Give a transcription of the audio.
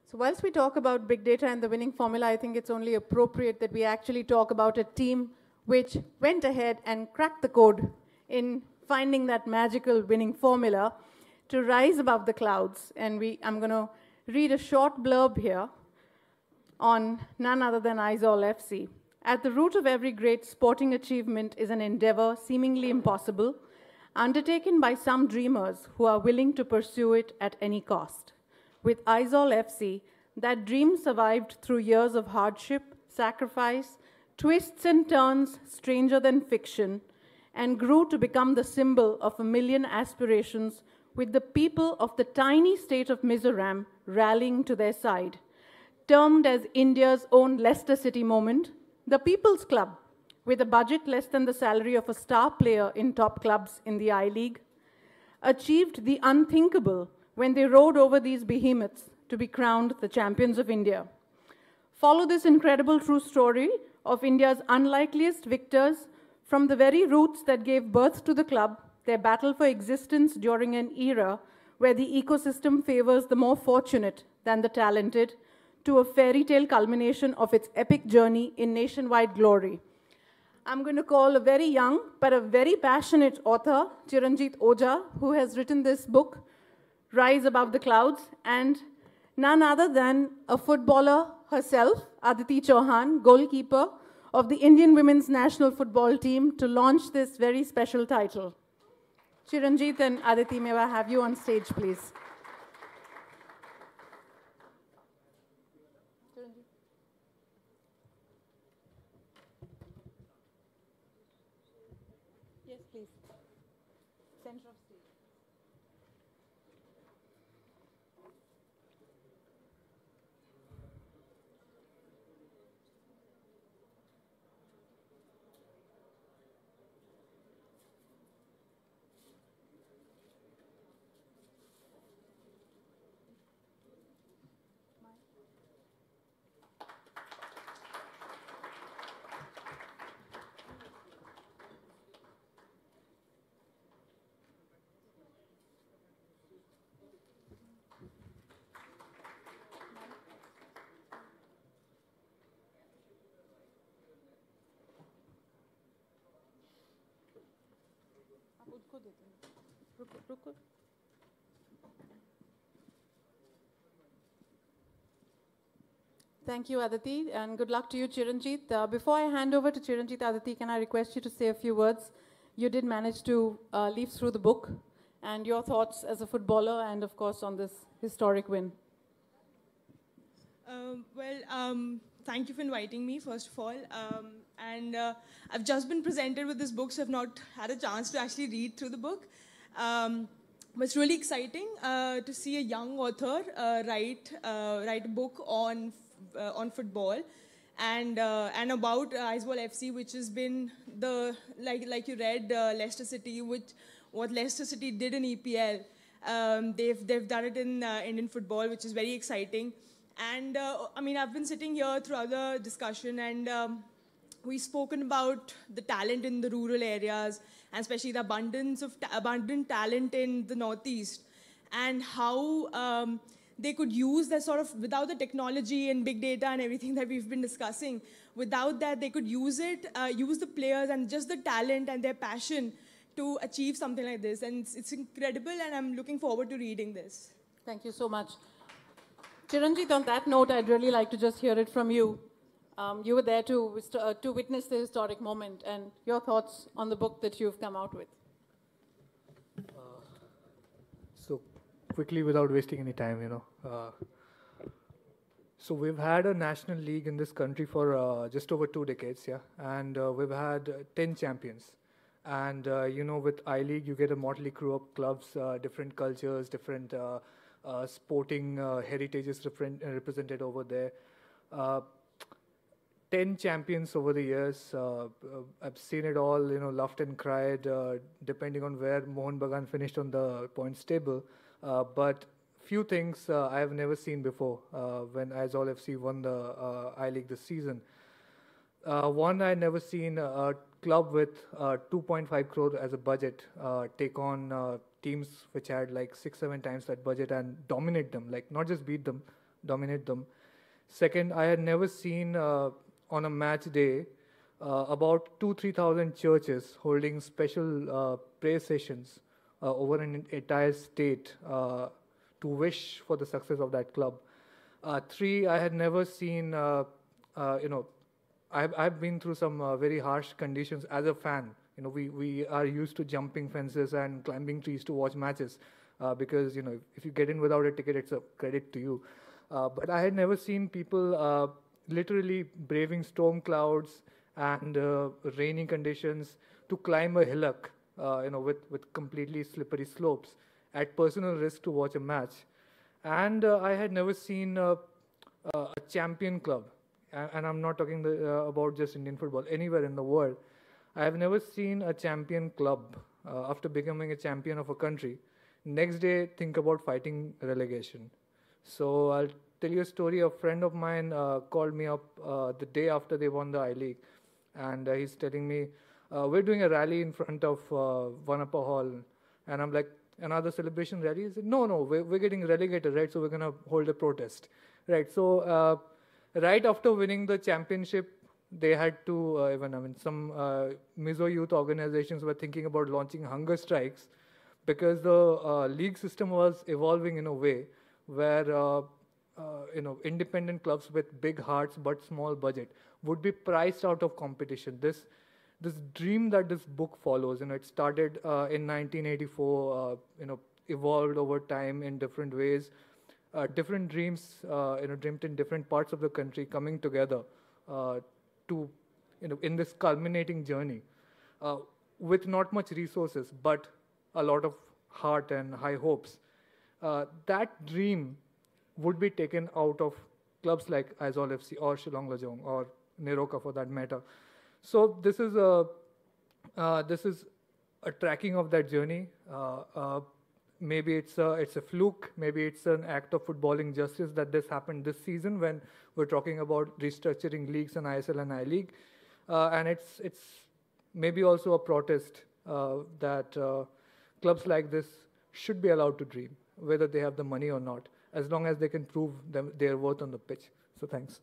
So whilst we talk about big data and the winning formula, I think it's only appropriate that we actually talk about a team which went ahead and cracked the code in finding that magical winning formula to rise above the clouds. And I'm going to read a short blurb here on none other than Aizawl FC. At the root of every great sporting achievement is an endeavor seemingly impossible, undertaken by some dreamers who are willing to pursue it at any cost. With Aizawl FC, that dream survived through years of hardship, sacrifice, twists and turns stranger than fiction, and grew to become the symbol of a million aspirations with the people of the tiny state of Mizoram rallying to their side. Termed as India's own Leicester City moment, the People's Club, with a budget less than the salary of a star player in top clubs in the I-League, achieved the unthinkable when they rode over these behemoths to be crowned the champions of India. Follow this incredible true story of India's unlikeliest victors from the very roots that gave birth to the club, their battle for existence during an era where the ecosystem favors the more fortunate than the talented, to a fairy tale culmination of its epic journey in nationwide glory. I'm going to call a very young but a very passionate author, Chiranjit Ojha, who has written this book, Rise Above the Clouds, and none other than a footballer herself, Aditi Chauhan, goalkeeper of the Indian women's national football team, to launch this very special title. Chiranjit and Aditi, may I have you on stage, please? Yes, please. Center of stage. Thank you, Aditi, and good luck to you, Chiranjit. Before I hand over to Chiranjit, Aditi, can I request you to say a few words? You did manage to leaf through the book, and your thoughts as a footballer and, of course, on this historic win. Thank you for inviting me, first of all. I've just been presented with this book, so I've not had a chance to actually read through the book. But it's really exciting to see a young author write a book on football and about Aizawl FC, which has been the like you read Leicester City, what Leicester City did in EPL. They've done it in Indian football, which is very exciting. And I've been sitting here throughout the discussion, and we've spoken about the talent in the rural areas, and especially the abundant talent in the Northeast, and how they could use that sort of, without the technology and big data and everything that we've been discussing, without that they could use the players and just the talent and their passion to achieve something like this. And it's incredible, and I'm looking forward to reading this. Thank you so much. Chiranjit, on that note, I'd really like to just hear it from you. You were there to witness the historic moment, and your thoughts on the book that you've come out with. So quickly, without wasting any time, so we've had a national league in this country for just over 2 decades, yeah, and we've had 10 champions. And, with I-League, you get a motley crew of clubs, different cultures, different sporting heritages represented over there. 10 champions over the years. I've seen it all, laughed and cried, depending on where Mohan Bagan finished on the points table. But few things I have never seen before when Aizawl FC won the I-League this season. One, I never seen a club with 2.5 crore as a budget take on teams which had like 6-7 times that budget and dominate them, like not just beat them, dominate them. Second, I had never seen on a match day about 2,000-3,000 churches holding special prayer sessions over an entire state to wish for the success of that club. Three, I had never seen, I've been through some very harsh conditions as a fan. We are used to jumping fences and climbing trees to watch matches because, if you get in without a ticket, it's a credit to you. But I had never seen people literally braving storm clouds and rainy conditions to climb a hillock, with completely slippery slopes at personal risk to watch a match. And I had never seen a champion club, and I'm not talking about just Indian football, anywhere in the world. I have never seen a champion club, after becoming a champion of a country, next day think about fighting relegation. So I'll tell you a story. A friend of mine called me up the day after they won the I-League, and he's telling me, we're doing a rally in front of One Upper Hall. And I'm like, another celebration rally? He said, no, we're getting relegated, right? So we're going to hold a protest, right? So right after winning the championship, they had to, some Mizo youth organizations were thinking about launching hunger strikes because the league system was evolving in a way where, independent clubs with big hearts but small budget would be priced out of competition. This dream that this book follows, it started in 1984, evolved over time in different ways. Different dreams, dreamed in different parts of the country coming together to, in this culminating journey with not much resources, but a lot of heart and high hopes. That dream would be taken out of clubs like Aizawl FC or Shillong Lajong or Neroka for that matter. So this is a tracking of that journey. Maybe it's a fluke. Maybe it's an act of footballing justice that this happened this season when we're talking about restructuring leagues and ISL and I-League. And it's maybe also a protest that clubs like this should be allowed to dream, whether they have the money or not, as long as they can prove their worth on the pitch. So thanks.